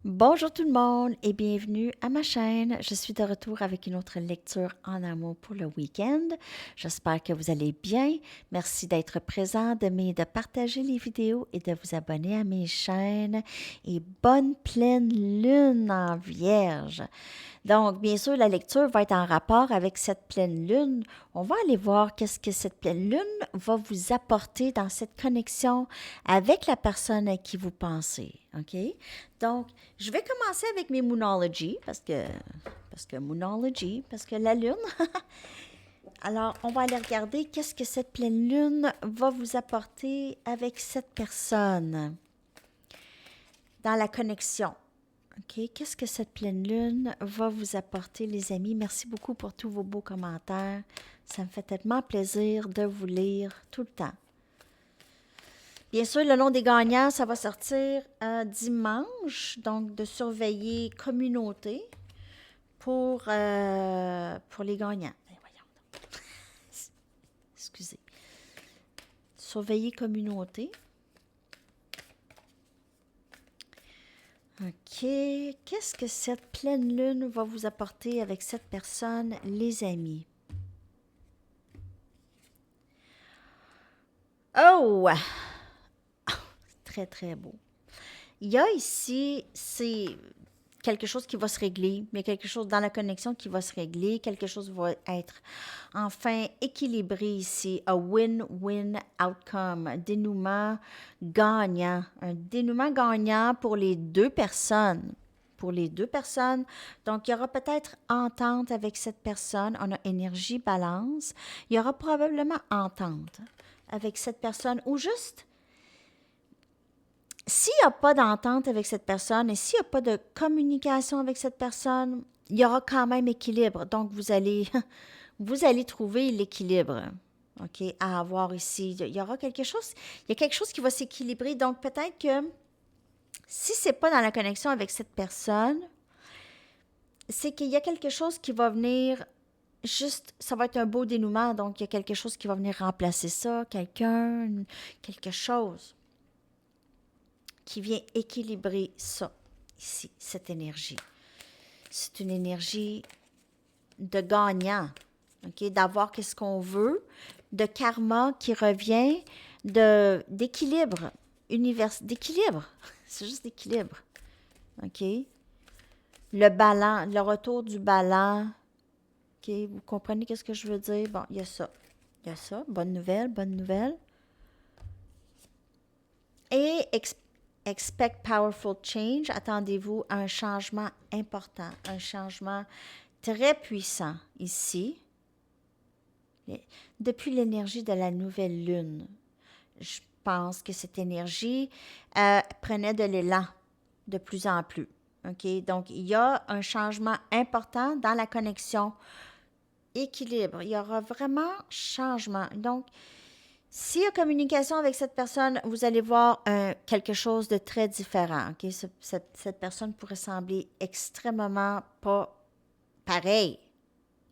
Bonjour tout le monde et bienvenue à ma chaîne. Je suis de retour avec une autre lecture en amour pour le week-end. J'espère que vous allez bien. Merci d'être présent, de partager les vidéos et de vous abonner à mes chaînes. Et bonne pleine lune en vierge. Donc, bien sûr, la lecture va être en rapport avec cette pleine lune. On va aller voir qu'est-ce que cette pleine lune va vous apporter dans cette connexion avec la personne à qui vous pensez. OK? Donc, je vais commencer avec mes Moonology parce que la lune. Alors, on va aller regarder qu'est-ce que cette pleine lune va vous apporter avec cette personne dans la connexion. OK, qu'est-ce que cette pleine lune va vous apporter, les amis? Merci beaucoup pour tous vos beaux commentaires. Ça me fait tellement plaisir de vous lire tout le temps. Bien sûr, le nom des gagnants, ça va sortir dimanche, donc de surveiller communauté pour les gagnants. Voyons donc. Excusez. Surveiller communauté. OK. Qu'est-ce que cette pleine lune va vous apporter avec cette personne, les amis? Oh! Très, très beau. Il y a ici, c'est quelque chose qui va se régler, mais quelque chose dans la connexion qui va se régler, quelque chose va être enfin équilibré ici, a win-win outcome, un dénouement gagnant pour les deux personnes. Pour les deux personnes. Donc, il y aura peut-être entente avec cette personne. On a énergie, balance. Il y aura probablement entente avec cette personne ou juste s'il n'y a pas d'entente avec cette personne et s'il n'y a pas de communication avec cette personne, il y aura quand même équilibre. Donc, vous allez trouver l'équilibre, OK, à avoir ici. Il y aura quelque chose, il y a quelque chose qui va s'équilibrer. Donc, peut-être que si ce n'est pas dans la connexion avec cette personne, c'est qu'il y a quelque chose qui va venir juste, ça va être un beau dénouement. Donc, il y a quelque chose qui va venir remplacer ça, quelque chose qui vient équilibrer ça, ici, cette énergie. C'est une énergie de gagnant, OK? D'avoir qu'est-ce qu'on veut, de karma qui revient, d'équilibre, d'équilibre. C'est juste d'équilibre, OK? Le ballon, le retour du ballon, OK? Vous comprenez qu'est-ce que je veux dire? Bon, il y a ça. Il y a ça. Bonne nouvelle, bonne nouvelle. Et expect powerful change. Attendez-vous à un changement important, un changement très puissant ici. Depuis l'énergie de la nouvelle lune, je pense que cette énergie prenait de l'élan de plus en plus. OK? Donc, il y a un changement important dans la connexion. Équilibre. Il y aura vraiment changement. Donc, s'il y a communication avec cette personne, vous allez voir quelque chose de très différent. OK? Cette personne pourrait sembler extrêmement pas pareil.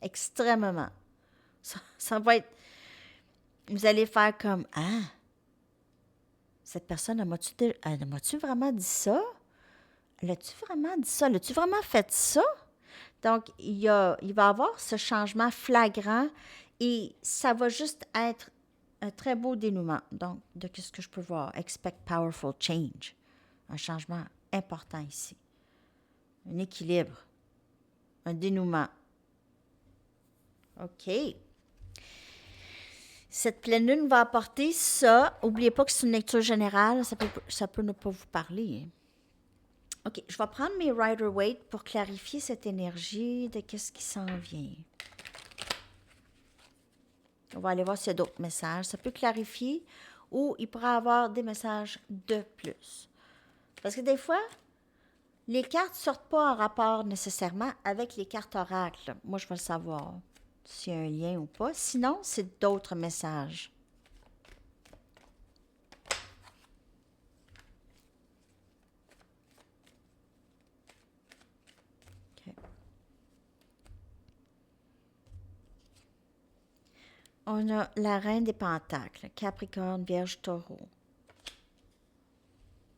Extrêmement. Ça va être. Vous allez faire comme ah, cette personne, m'a-tu vraiment dit ça? L'as-tu vraiment dit ça? L'as-tu vraiment fait ça? Donc, il va y avoir ce changement flagrant et ça va juste être un très beau dénouement. Donc, de ce que je peux voir. Expect powerful change. Un changement important ici. Un équilibre. Un dénouement. OK. Cette pleine lune va apporter ça. N'oubliez pas que c'est une lecture générale. Ça peut ne pas vous parler. Hein. OK, je vais prendre mes Rider-Waite pour clarifier cette énergie de qu'est-ce qui s'en vient. On va aller voir s'il y a d'autres messages. Ça peut clarifier ou il pourrait y avoir des messages de plus. Parce que des fois, les cartes ne sortent pas en rapport nécessairement avec les cartes oracles. Moi, je veux le savoir s'il y a un lien ou pas. Sinon, c'est d'autres messages. Okay. On a la reine des pentacles, Capricorne, Vierge, Taureau.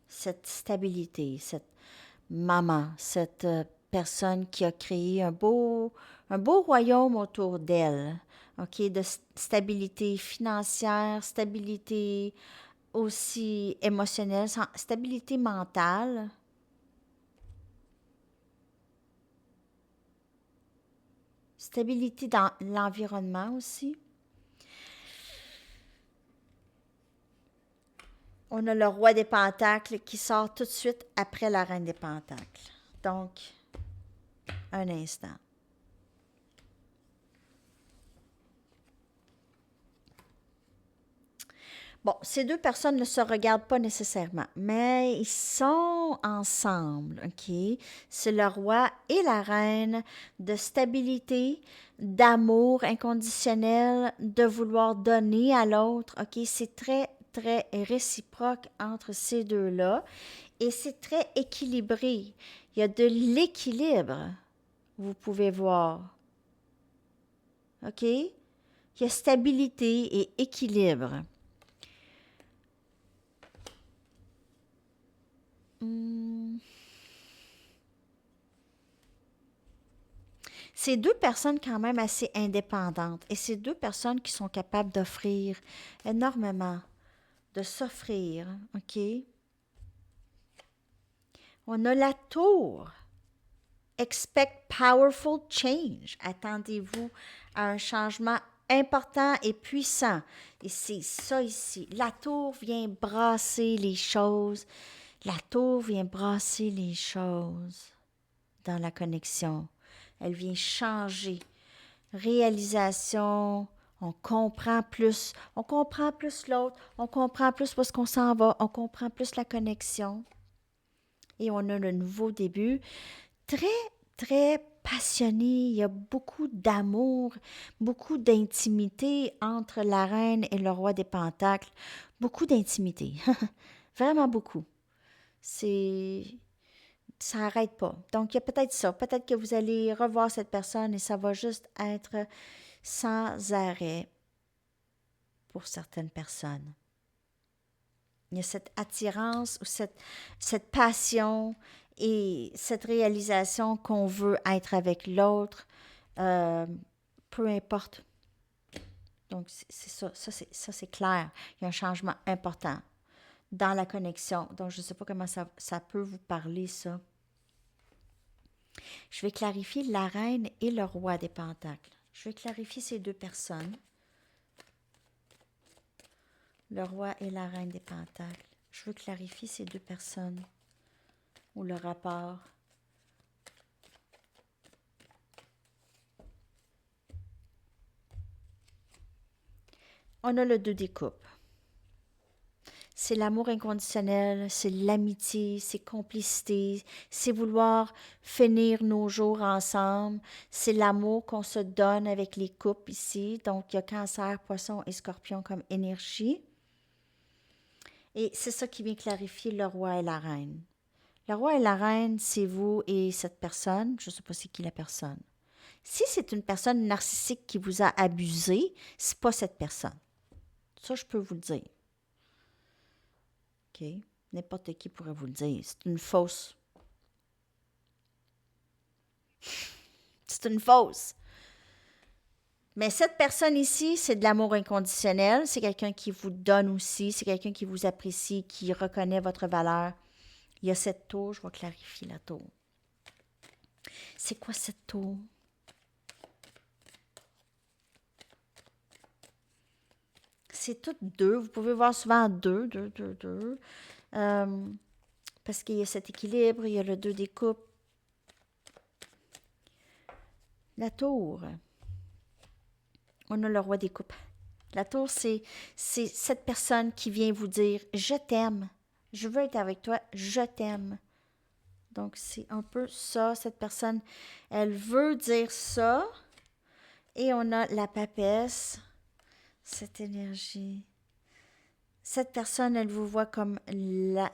Cette stabilité, maman, cette personne qui a créé un beau royaume autour d'elle, OK, de stabilité financière, stabilité aussi émotionnelle, stabilité mentale. Stabilité dans l'environnement aussi. On a le roi des pentacles qui sort tout de suite après la reine des pentacles. Donc, un instant. Bon, ces deux personnes ne se regardent pas nécessairement, mais ils sont ensemble, OK? C'est le roi et la reine de stabilité, d'amour inconditionnel, de vouloir donner à l'autre, OK? C'est très, très réciproque entre ces deux-là et c'est très équilibré. Il y a de l'équilibre, vous pouvez voir, OK? Il y a stabilité et équilibre. C'est deux personnes quand même assez indépendantes et c'est deux personnes qui sont capables d'offrir énormément, de s'offrir, OK? On a la tour. Expect powerful change. Attendez-vous à un changement important et puissant. Et c'est ça ici. La tour vient brasser les choses. La tour vient brasser les choses dans la connexion. Elle vient changer. Réalisation, on comprend plus l'autre, on comprend plus où est-ce qu'on s'en va, on comprend plus la connexion. Et on a le nouveau début. Très, très passionné. Il y a beaucoup d'amour, beaucoup d'intimité entre la reine et le roi des pentacles. Beaucoup d'intimité. Vraiment beaucoup. C'est... Ça n'arrête pas. Donc, il y a peut-être ça. Peut-être que vous allez revoir cette personne et ça va juste être sans arrêt pour certaines personnes. Il y a cette attirance ou cette passion et cette réalisation qu'on veut être avec l'autre, peu importe. Donc, c'est ça. Ça, c'est clair. Il y a un changement important dans la connexion. Donc, je ne sais pas comment ça peut vous parler, ça. Je vais clarifier la reine et le roi des pentacles. Je vais clarifier ces deux personnes. Le roi et la reine des pentacles. Je veux clarifier ces deux personnes ou le rapport. On a le 2 des coupes. C'est l'amour inconditionnel, c'est l'amitié, c'est complicité, c'est vouloir finir nos jours ensemble, c'est l'amour qu'on se donne avec les coupes ici. Donc, il y a Cancer, Poisson et Scorpion comme énergie. Et c'est ça qui vient clarifier le roi et la reine. Le roi et la reine, c'est vous et cette personne. Je ne sais pas c'est qui la personne. Si c'est une personne narcissique qui vous a abusé, c'est pas cette personne. Ça, je peux vous le dire. OK? N'importe qui pourrait vous le dire. C'est une fausse. C'est une fausse. Mais cette personne ici, c'est de l'amour inconditionnel. C'est quelqu'un qui vous donne aussi. C'est quelqu'un qui vous apprécie, qui reconnaît votre valeur. Il y a cette tour. Je vais clarifier la tour. C'est quoi cette tour? C'est toutes deux. Vous pouvez voir souvent deux. Parce qu'il y a cet équilibre, il y a le 2 des coupes. La tour. On a le roi des coupes. La tour, c'est cette personne qui vient vous dire « Je t'aime. Je veux être avec toi. Je t'aime. » Donc, c'est un peu ça. Cette personne, elle veut dire ça. Et on a la papesse. Cette énergie. Cette personne, elle vous voit comme le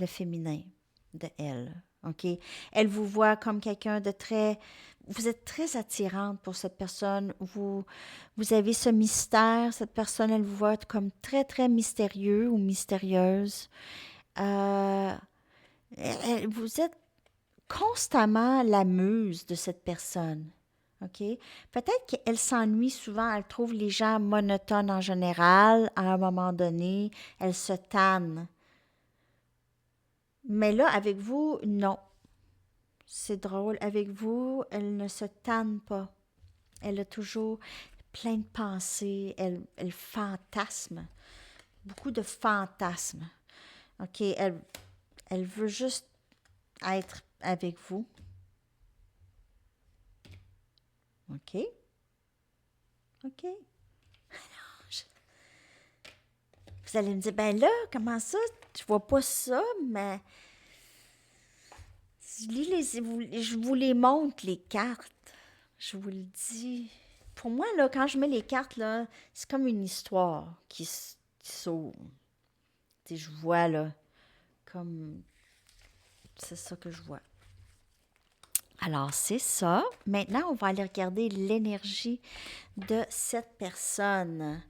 féminin de elle. OK? Elle vous voit comme quelqu'un de très... Vous êtes très attirante pour cette personne. Vous avez ce mystère. Cette personne, elle vous voit comme très, très mystérieux ou mystérieuse. Vous êtes constamment la muse de cette personne. OK? Peut-être qu'elle s'ennuie souvent, elle trouve les gens monotones en général. À un moment donné, elle se tanne. Mais là, avec vous, non. C'est drôle. Avec vous, elle ne se tanne pas. Elle a toujours plein de pensées. Elle fantasme. Beaucoup de fantasmes. OK? Elle veut juste être avec vous. OK? OK. Vous allez me dire, ben là, comment ça? Je vois pas ça, mais je vous les montre, les cartes. Je vous le dis. Pour moi, là, quand je mets les cartes, là, c'est comme une histoire qui s'ouvre. Tu sais, je vois, là, comme... C'est ça que je vois. Alors, c'est ça. Maintenant, on va aller regarder l'énergie de cette personne.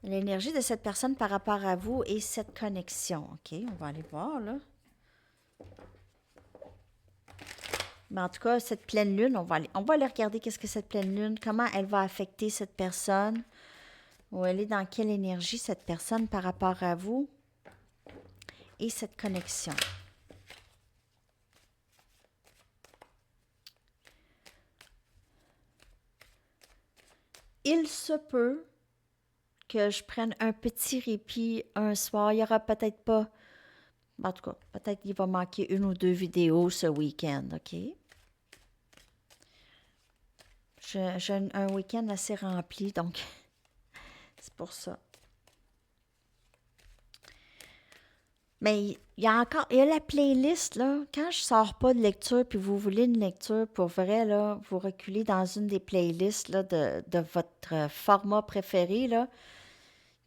L'énergie de cette personne par rapport à vous et cette connexion. OK, on va aller voir, là. Mais en tout cas, cette pleine lune, on va aller regarder qu'est-ce que cette pleine lune, comment elle va affecter cette personne, ou elle est dans quelle énergie cette personne par rapport à vous et cette connexion. Il se peut que je prenne un petit répit un soir. Il n'y aura peut-être pas, en tout cas, peut-être qu'il va manquer une ou deux vidéos ce week-end, OK? J'ai un week-end assez rempli, donc c'est pour ça. Mais il y a la playlist, là. Quand je sors pas de lecture, puis vous voulez une lecture, pour vrai, là, vous reculez dans une des playlists là, de votre format préféré, là.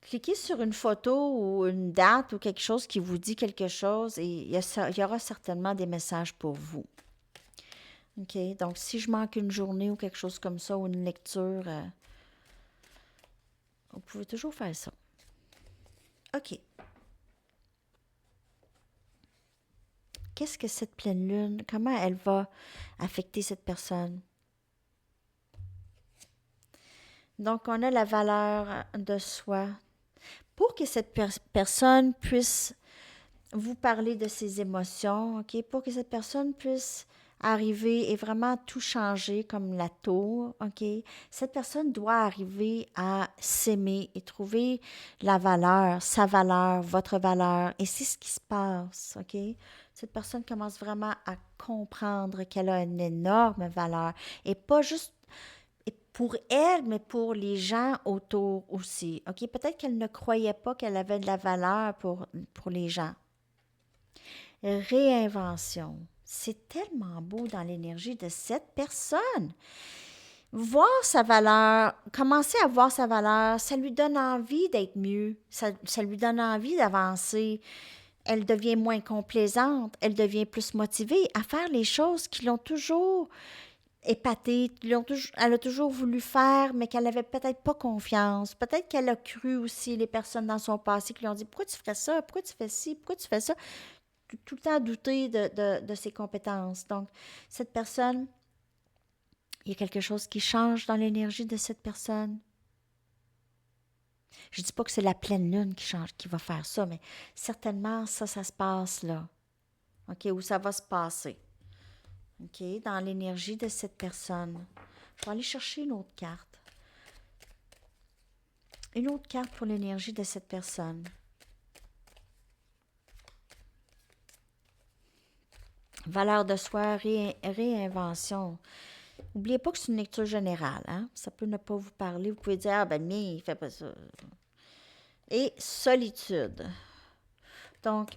Cliquez sur une photo ou une date ou quelque chose qui vous dit quelque chose et il y aura certainement des messages pour vous. OK? Donc, si je manque une journée ou quelque chose comme ça, ou une lecture, vous pouvez toujours faire ça. OK. Qu'est-ce que cette pleine lune, comment elle va affecter cette personne? Donc, on a la valeur de soi. Pour que cette personne puisse vous parler de ses émotions, OK? Pour que cette personne puisse arriver et vraiment tout changer comme la tour, OK? Cette personne doit arriver à s'aimer et trouver la valeur, sa valeur, votre valeur. Et c'est ce qui se passe, OK? Cette personne commence vraiment à comprendre qu'elle a une énorme valeur et pas juste pour elle, mais pour les gens autour aussi. OK? Peut-être qu'elle ne croyait pas qu'elle avait de la valeur pour les gens. Réinvention. C'est tellement beau dans l'énergie de cette personne. Voir sa valeur, commencer à voir sa valeur, ça lui donne envie d'être mieux. Ça lui donne envie d'avancer. Elle devient moins complaisante. Elle devient plus motivée à faire les choses qui l'ont toujours épatée. Elle a toujours voulu faire, mais qu'elle n'avait peut-être pas confiance. Peut-être qu'elle a cru aussi les personnes dans son passé qui lui ont dit « Pourquoi tu ferais ça? Pourquoi tu fais ci? Pourquoi tu fais ça? » Tout le temps douter de ses compétences. Donc, cette personne, il y a quelque chose qui change dans l'énergie de cette personne. Je ne dis pas que c'est la pleine lune qui change, qui va faire ça, mais certainement, ça se passe là. OK? Où ça va se passer. OK? Dans l'énergie de cette personne. Je vais aller chercher une autre carte. Une autre carte pour l'énergie de cette personne. Valeur de soi, réinvention. N'oubliez pas que c'est une lecture générale. Hein? Ça peut ne pas vous parler. Vous pouvez dire, ah ben, mais il fait pas ça. Et solitude. Donc,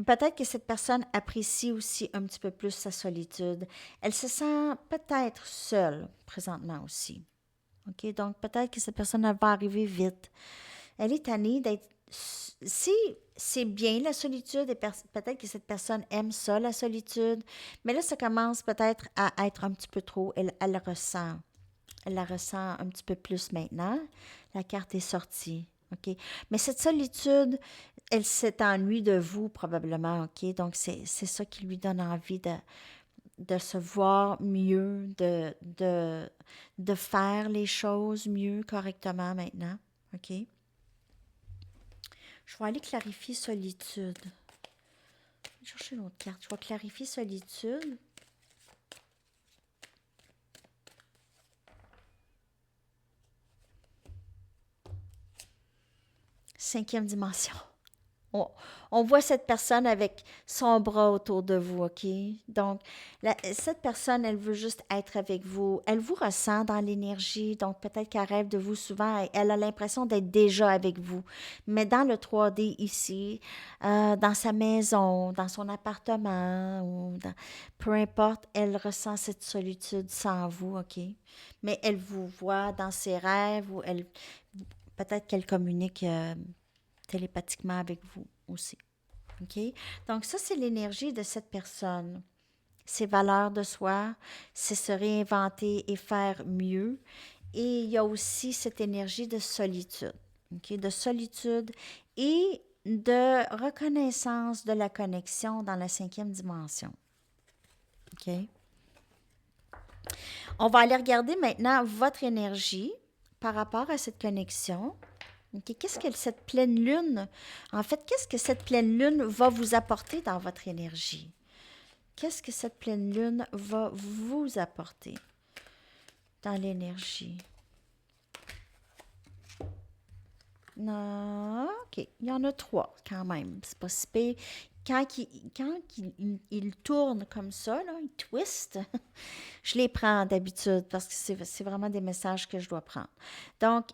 peut-être que cette personne apprécie aussi un petit peu plus sa solitude. Elle se sent peut-être seule présentement aussi. OK? Donc, peut-être que cette personne elle va arriver vite. Elle est tannée d'être... Si c'est bien la solitude, et peut-être que cette personne aime ça, la solitude, mais là, ça commence peut-être à être un petit peu trop. Elle le ressent. Elle la ressent un petit peu plus maintenant. La carte est sortie. OK? Mais cette solitude, elle s'ennuie de vous probablement, OK? Donc, c'est ça qui lui donne envie de se voir mieux, de faire les choses mieux, correctement maintenant, OK? Je vais aller clarifier solitude. Je vais chercher une autre carte. Je vais clarifier solitude. Cinquième dimension. On, on voit cette personne avec son bras autour de vous, OK? Donc, cette personne, elle veut juste être avec vous. Elle vous ressent dans l'énergie, donc peut-être qu'elle rêve de vous souvent. Elle a l'impression d'être déjà avec vous. Mais dans le 3D ici, dans sa maison, dans son appartement, peu importe, elle ressent cette solitude sans vous, OK? Mais elle vous voit dans ses rêves ou peut-être qu'elle communique télépathiquement avec vous aussi. OK? Donc, ça, c'est l'énergie de cette personne. Ses valeurs de soi, c'est se réinventer et faire mieux. Et il y a aussi cette énergie de solitude. OK? De solitude et de reconnaissance de la connexion dans la cinquième dimension. OK? On va aller regarder maintenant votre énergie par rapport à cette connexion. OK, qu'est-ce que cette pleine lune, en fait, qu'est-ce que cette pleine lune va vous apporter dans votre énergie? Qu'est-ce que cette pleine lune va vous apporter dans l'énergie? Non, OK, il y en a 3 quand même, c'est pas si pire. Quand il tourne comme ça, là, il twist, je les prends d'habitude parce que c'est vraiment des messages que je dois prendre. Donc,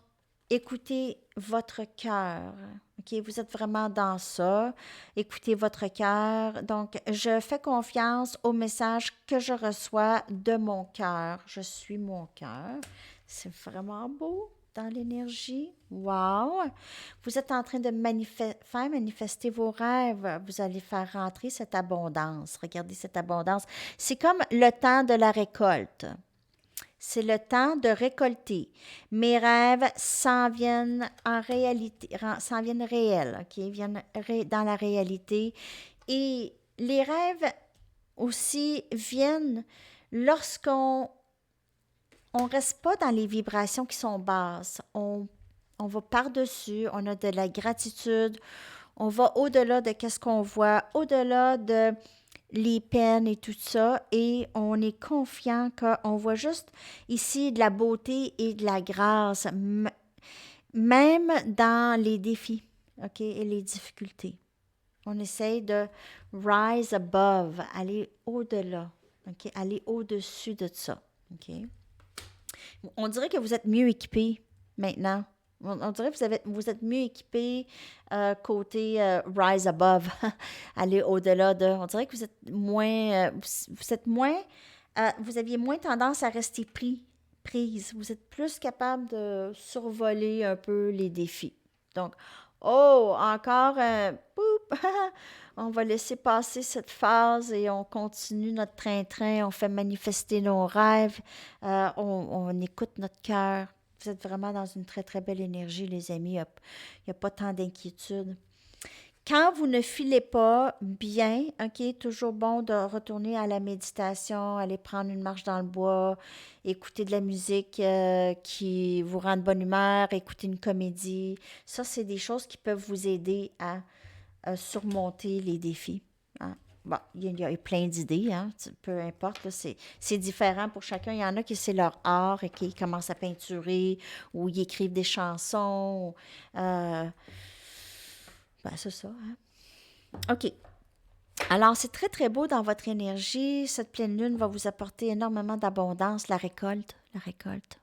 écoutez votre cœur. OK, vous êtes vraiment dans ça. Écoutez votre cœur. Donc, je fais confiance au message que je reçois de mon cœur. Je suis mon cœur. C'est vraiment beau dans l'énergie. Wow! Vous êtes en train de faire manifester vos rêves. Vous allez faire rentrer cette abondance. Regardez cette abondance. C'est comme le temps de la récolte. C'est le temps de récolter. Mes rêves s'en viennent en réalité, s'en viennent réels, OK? Viennent dans la réalité. Et les rêves aussi viennent lorsqu'on on reste pas dans les vibrations qui sont basses. On va par-dessus, on a de la gratitude, on va au-delà de qu'est-ce qu'on voit, au-delà de les peines et tout ça, et on est confiant qu'on voit juste ici de la beauté et de la grâce, même dans les défis, OK, et les difficultés. On essaye de rise above, aller au-delà, OK, aller au-dessus de ça, OK. On dirait que vous êtes mieux équipé maintenant. On dirait que vous êtes mieux équipé côté rise above, aller au-delà de. On dirait que vous êtes moins, vous êtes moins, vous aviez moins tendance à rester prise. Vous êtes plus capable de survoler un peu les défis. Donc, oh, encore un poup, on va laisser passer cette phase et on continue notre train-train, on fait manifester nos rêves, on écoute notre cœur. Vous êtes vraiment dans une très, très belle énergie, les amis. Il n'y a pas tant d'inquiétude. Quand vous ne filez pas bien, OK, toujours bon de retourner à la méditation, aller prendre une marche dans le bois, écouter de la musique qui vous rend de bonne humeur, écouter une comédie. Ça, c'est des choses qui peuvent vous aider à surmonter les défis. Hein. Bon, il y a plein d'idées, hein, peu importe, là, c'est différent pour chacun. Il y en a qui c'est leur art et qui commencent à peinturer ou ils écrivent des chansons. Ben, c'est ça. Hein. OK. Alors, c'est très, très beau dans votre énergie. Cette pleine lune va vous apporter énormément d'abondance. La récolte,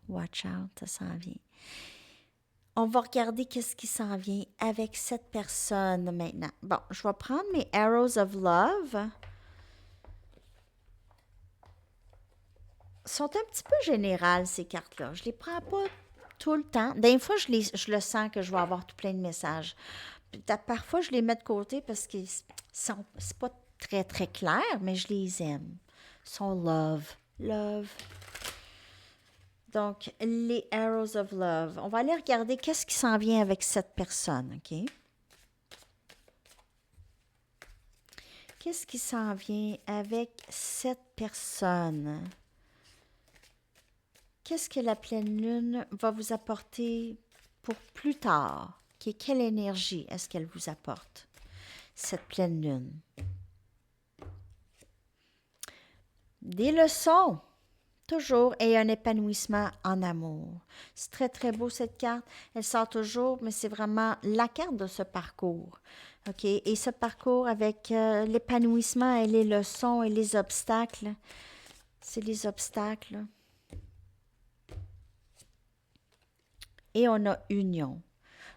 watch out, ça s'en vient. On va regarder qu'est-ce qui s'en vient avec cette personne maintenant. Bon, je vais prendre mes Arrows of Love. Ils sont un petit peu générales, ces cartes-là. Je les prends pas tout le temps. Des fois, je le sens que je vais avoir tout plein de messages. Parfois, je les mets de côté parce que c'est pas très, très clair, mais je les aime. Ils sont love. Love. Donc, les Arrows of Love. On va aller regarder qu'est-ce qui s'en vient avec cette personne, OK? Qu'est-ce qui s'en vient avec cette personne? Qu'est-ce que la pleine lune va vous apporter pour plus tard? Quelle énergie est-ce qu'elle vous apporte, cette pleine lune? Des leçons, toujours, et un épanouissement en amour. C'est très, très beau cette carte. Elle sort toujours, mais c'est vraiment la carte de ce parcours. OK? Et ce parcours avec l'épanouissement et les leçons et les obstacles, c'est les obstacles. Et on a union.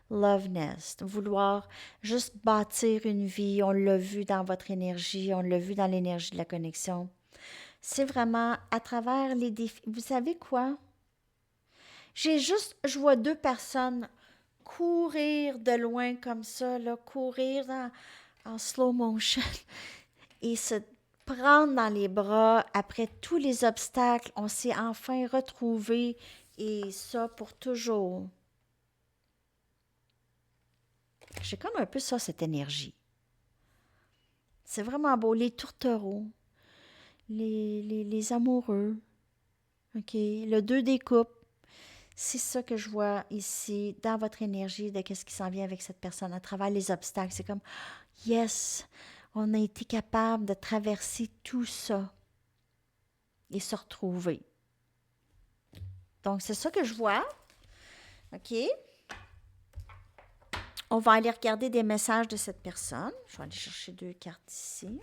Love Nest, vouloir juste bâtir une vie, on l'a vu dans votre énergie, on l'a vu dans l'énergie de la connexion. C'est vraiment à travers les défis. Vous savez quoi? Je vois deux personnes courir de loin comme ça, là, courir en slow motion et se prendre dans les bras après tous les obstacles. On s'est enfin retrouvés et ça pour toujours. J'ai comme un peu ça, cette énergie. C'est vraiment beau. Les tourtereaux, les amoureux, OK? Le 2 des coupes, c'est ça que je vois ici dans votre énergie de qu'est-ce qui s'en vient avec cette personne à travers les obstacles. C'est comme, yes, on a été capable de traverser tout ça et se retrouver. Donc, c'est ça que je vois. OK? On va aller regarder des messages de cette personne. Je vais aller chercher 2 cartes ici.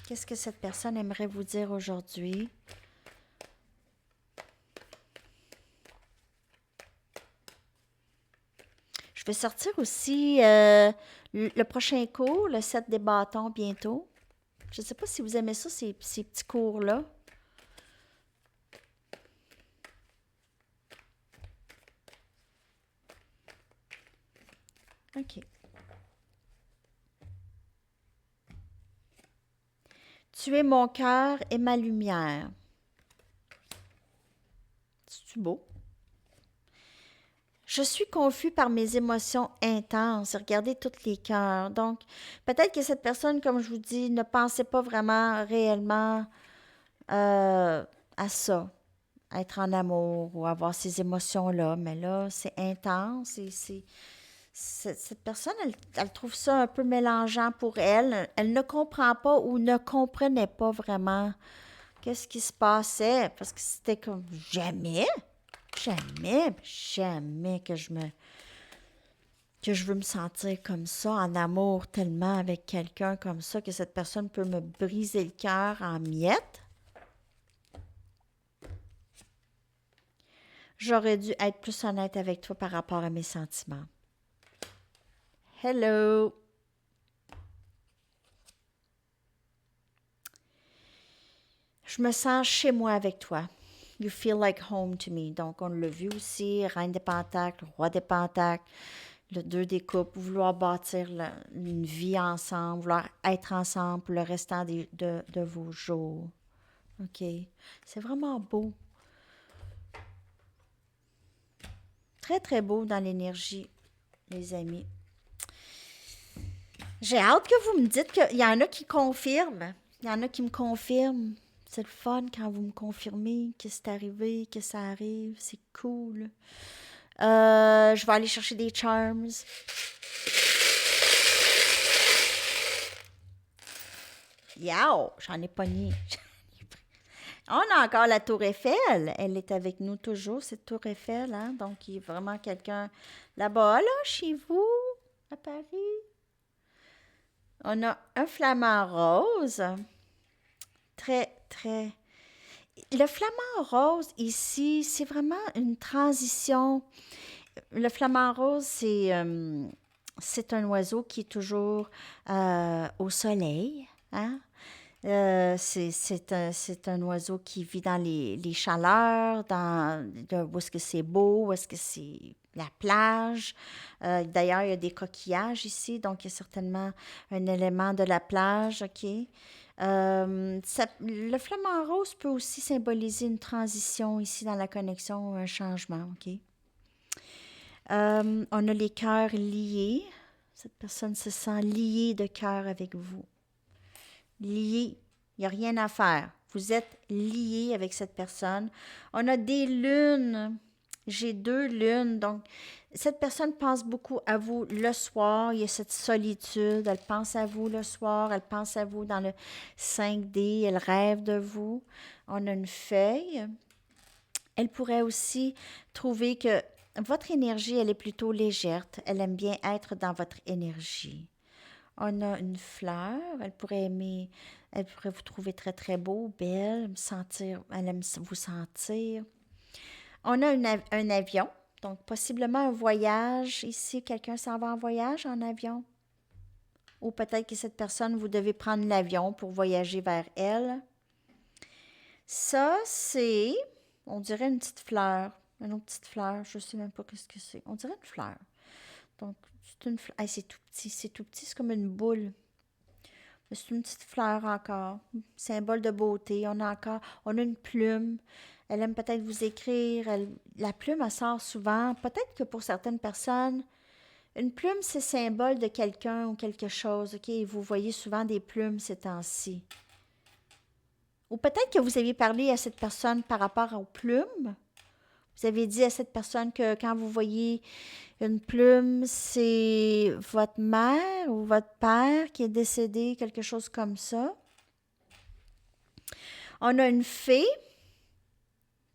Qu'est-ce que cette personne aimerait vous dire aujourd'hui? Je vais sortir aussi le prochain cours, le 7 des bâtons, bientôt. Je ne sais pas si vous aimez ça, ces petits cours-là. OK. Tu es mon cœur et ma lumière. C'est-tu beau? Je suis confus par mes émotions intenses. Regardez tous les cœurs. Donc, peut-être que cette personne, comme je vous dis, ne pensait pas vraiment réellement à ça, à être en amour ou avoir ces émotions-là. Mais là, c'est intense et cette personne, elle trouve ça un peu mélangeant pour elle. Elle ne comprend pas ou ne comprenait pas vraiment qu'est-ce qui se passait parce que c'était comme jamais que je veux me sentir comme ça, en amour tellement avec quelqu'un comme ça, que cette personne peut me briser le cœur en miettes. J'aurais dû être plus honnête avec toi par rapport à mes sentiments. Hello! Je me sens chez moi avec toi. You feel like home to me. Donc, on l'a vu aussi, Reine des Pentacles, Roi des Pentacles, le 2 des coupes, vouloir bâtir une vie ensemble, vouloir être ensemble pour le restant de vos jours. OK? C'est vraiment beau. Très, très beau dans l'énergie, les amis. J'ai hâte que vous me dites qu'il y en a qui confirment. Il y en a qui me confirment. C'est le fun quand vous me confirmez que c'est arrivé, que ça arrive. C'est cool. Je vais aller chercher des charms. Yow! J'en ai pogné. On a encore la Tour Eiffel. Elle est avec nous toujours, cette Tour Eiffel. Hein? Donc, il y a vraiment quelqu'un là-bas, là, chez vous, à Paris. On a un flamant rose. Très, très... Le flamant rose, ici, c'est vraiment une transition. Le flamant rose, c'est un oiseau qui est toujours au soleil. Hein? C'est un oiseau qui vit dans les chaleurs, où est-ce que c'est beau, où est-ce que c'est la plage. D'ailleurs, il y a des coquillages ici, donc il y a certainement un élément de la plage, OK? Le flamant rose peut aussi symboliser une transition ici dans la connexion, un changement, OK? On a les cœurs liés. Cette personne se sent liée de cœur avec vous. Liée. Il n'y a rien à faire. Vous êtes lié avec cette personne. On a des lunes. J'ai 2 lunes. Donc, cette personne pense beaucoup à vous le soir. Il y a cette solitude. Elle pense à vous le soir. Elle pense à vous dans le 5D. Elle rêve de vous. On a une feuille. Elle pourrait aussi trouver que votre énergie, elle est plutôt légère. Elle aime bien être dans votre énergie. On a une fleur. Elle pourrait vous trouver très, très beau, belle, elle aime vous sentir. On a un avion, donc possiblement un voyage. Ici, quelqu'un s'en va en voyage en avion. Ou peut-être que cette personne, vous devez prendre l'avion pour voyager vers elle. Ça, c'est, on dirait une petite fleur. Une autre petite fleur, je ne sais même pas ce que c'est. On dirait une fleur. Donc, c'est une fleur. Hey, c'est tout petit, c'est comme une boule. Mais c'est une petite fleur encore, symbole de beauté. On a une plume. Elle aime peut-être vous écrire. La plume, elle sort souvent. Peut-être que pour certaines personnes, une plume, c'est symbole de quelqu'un ou quelque chose. OK? Et vous voyez souvent des plumes ces temps-ci. Ou peut-être que vous aviez parlé à cette personne par rapport aux plumes. Vous avez dit à cette personne que quand vous voyez une plume, c'est votre mère ou votre père qui est décédé, quelque chose comme ça. On a une fée.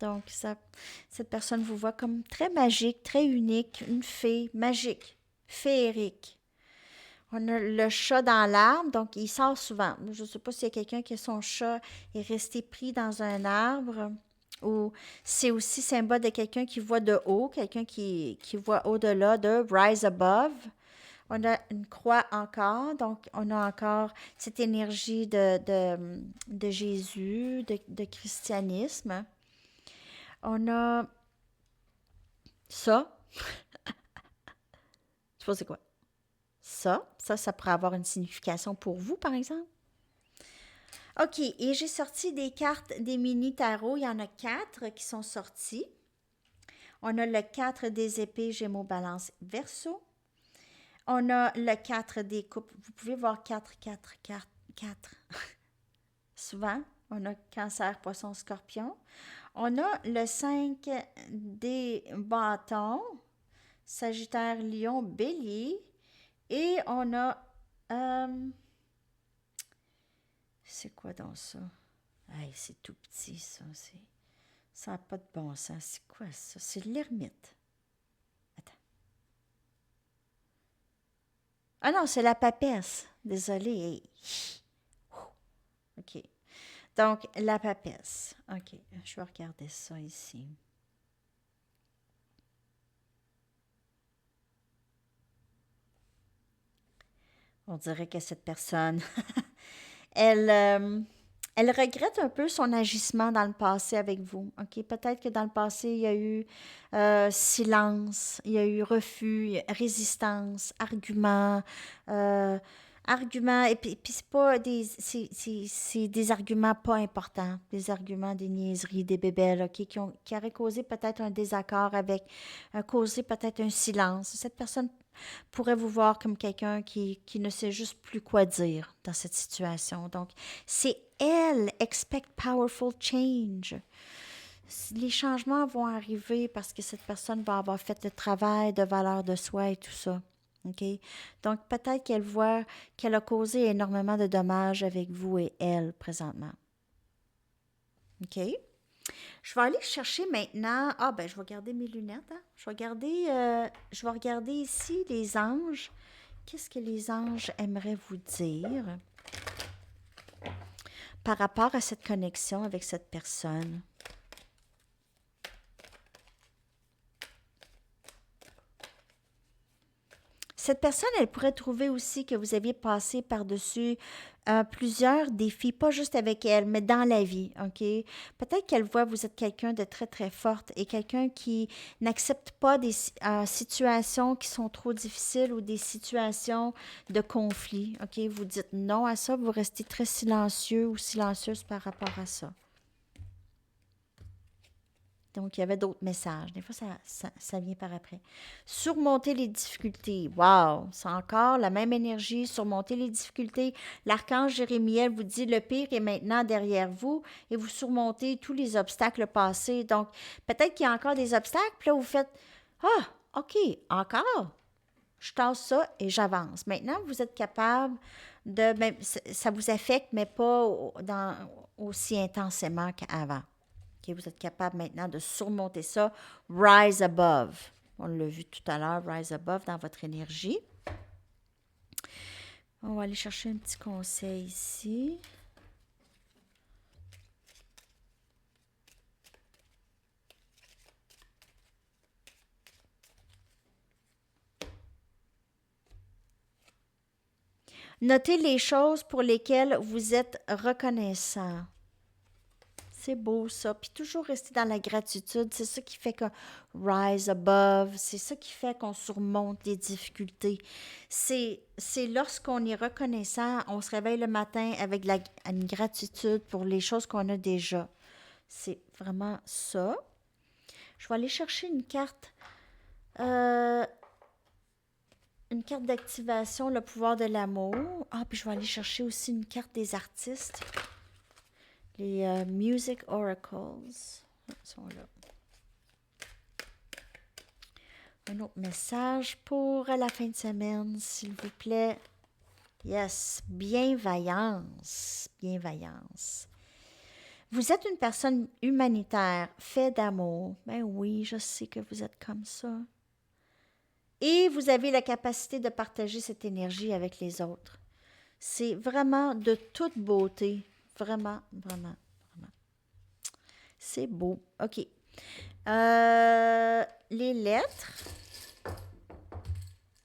Donc, cette personne vous voit comme très magique, très unique, une fée magique, féerique. On a le chat dans l'arbre, donc il sort souvent. Je ne sais pas s'il y a quelqu'un qui, son chat est resté pris dans un arbre. Ou c'est aussi symbole de quelqu'un qui voit de haut, quelqu'un qui voit au-delà, de rise above. On a une croix encore, donc on a encore cette énergie de Jésus, de christianisme. On a ça. Tu sais c'est quoi? Ça pourrait avoir une signification pour vous, par exemple. OK, et j'ai sorti des cartes, des mini tarots. Il y en a 4 qui sont sortis. On a le 4 des épées, Gémeaux, Balance, Verseau. On a le 4 des coupes. Vous pouvez voir 4, 4, 4, 4. Souvent, on a Cancer, Poisson, Scorpion. On a le 5 des bâtons, Sagittaire, Lion, Bélier. Et on a... c'est quoi dans ça? Hey, c'est tout petit, ça. Ça n'a pas de bon sens. C'est quoi ça? C'est l'ermite. Attends. Ah non, c'est la papesse. Désolée. OK. Donc, la papesse. OK. Je vais regarder ça ici. On dirait que cette personne, elle, elle regrette un peu son agissement dans le passé avec vous. OK? Peut-être que dans le passé, il y a eu silence, il y a eu refus, résistance, arguments, et puis c'est pas c'est des arguments pas importants, des arguments, des niaiseries, des bébelles, OK, qui auraient causé peut-être un désaccord causé peut-être un silence. Cette personne pourrait vous voir comme quelqu'un qui ne sait juste plus quoi dire dans cette situation. Donc, c'est elle, expect powerful change. Les changements vont arriver parce que cette personne va avoir fait le travail de valeur de soi et tout ça. OK? Donc, peut-être qu'elle voit qu'elle a causé énormément de dommages avec vous et elle présentement. OK? Je vais aller chercher maintenant. Ah, ben, je vais garder mes lunettes. Hein? Je vais regarder ici les anges. Qu'est-ce que les anges aimeraient vous dire par rapport à cette connexion avec cette personne? Cette personne, elle pourrait trouver aussi que vous aviez passé par-dessus plusieurs défis, pas juste avec elle, mais dans la vie, OK? Peut-être qu'elle voit que vous êtes quelqu'un de très, très forte et quelqu'un qui n'accepte pas des situations qui sont trop difficiles ou des situations de conflit, OK? Vous dites non à ça, vous restez très silencieux ou silencieuse par rapport à ça. Donc, il y avait d'autres messages. Des fois, ça vient par après. Surmonter les difficultés. Wow! C'est encore la même énergie. Surmonter les difficultés. L'archange Jérémiel vous dit le pire est maintenant derrière vous et vous surmontez tous les obstacles passés. Donc, peut-être qu'il y a encore des obstacles. Puis là, vous faites ah, OK, encore. Je tasse ça et j'avance. Maintenant, vous êtes capable de. Même, ça vous affecte, mais pas aussi intensément qu'avant. OK, vous êtes capable maintenant de surmonter ça. Rise above. On l'a vu tout à l'heure, rise above dans votre énergie. On va aller chercher un petit conseil ici. Notez les choses pour lesquelles vous êtes reconnaissant. C'est beau ça. Puis toujours rester dans la gratitude. C'est ça qui fait qu'on rise above. C'est ça qui fait qu'on surmonte les difficultés. C'est lorsqu'on est reconnaissant, on se réveille le matin avec une gratitude pour les choses qu'on a déjà. C'est vraiment ça. Je vais aller chercher une carte. Une carte d'activation, le pouvoir de l'amour. Ah, puis je vais aller chercher aussi une carte des artistes. Les Music Oracles sont là. Un autre message pour la fin de semaine, s'il vous plaît. Yes, bienveillance. Bienveillance. Vous êtes une personne humanitaire, faite d'amour. Ben oui, je sais que vous êtes comme ça. Et vous avez la capacité de partager cette énergie avec les autres. C'est vraiment de toute beauté. Vraiment, vraiment, vraiment. C'est beau. OK. Les lettres.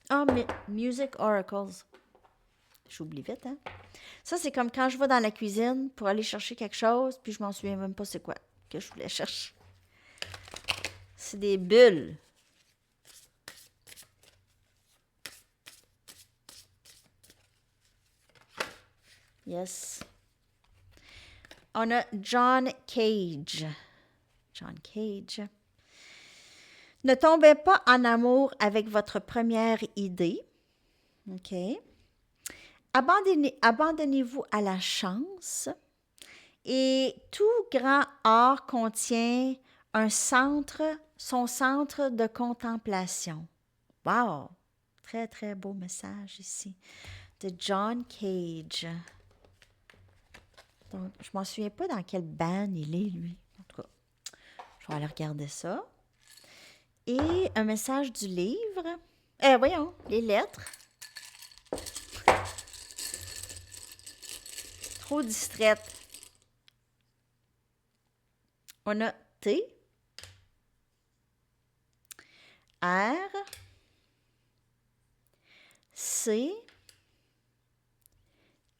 Ah, mais Music Oracles. J'oublie vite, hein? Ça, c'est comme quand je vais dans la cuisine pour aller chercher quelque chose, puis je m'en souviens même pas c'est quoi que je voulais chercher. C'est des bulles. Yes. On a John Cage. John Cage. Ne tombez pas en amour avec votre première idée. OK. Abandonnez-vous à la chance. Et tout grand art contient son centre de contemplation. Wow! Très, très beau message ici de John Cage. Donc, je ne m'en souviens pas dans quelle band il est, lui. En tout cas, je vais aller regarder ça. Et un message du livre. Voyons, les lettres. Trop distraite. On a T, R, C,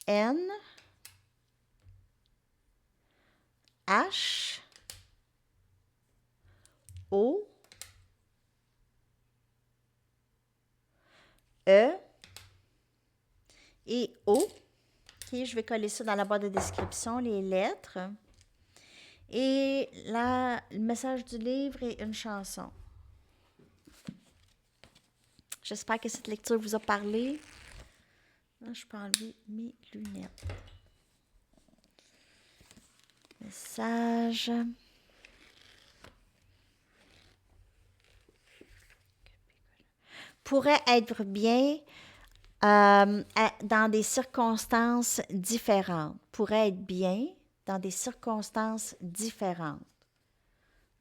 N, H, O, E et O. OK, je vais coller ça dans la boîte de description, les lettres. Et le message du livre est une chanson. J'espère que cette lecture vous a parlé. Là, je peux enlever mes lunettes. Message. Pourrait être bien dans des circonstances différentes. Pourrait être bien dans des circonstances différentes.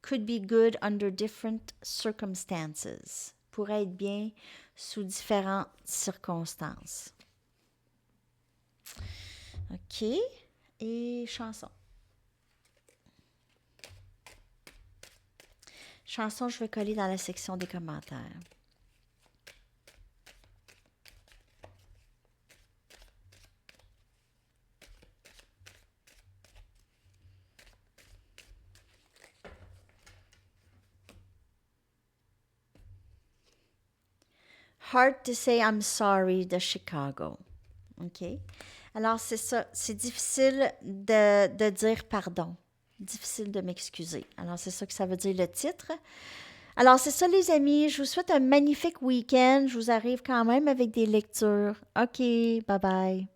Could be good under different circumstances. Pourrait être bien sous différentes circonstances. OK. Et chanson. Chanson, je vais coller dans la section des commentaires. Hard to say I'm sorry de Chicago. OK? Alors, c'est ça. C'est difficile de dire pardon. Difficile de m'excuser. Alors, c'est ça que ça veut dire le titre. Alors, c'est ça, les amis. Je vous souhaite un magnifique week-end. Je vous arrive quand même avec des lectures. OK, bye bye.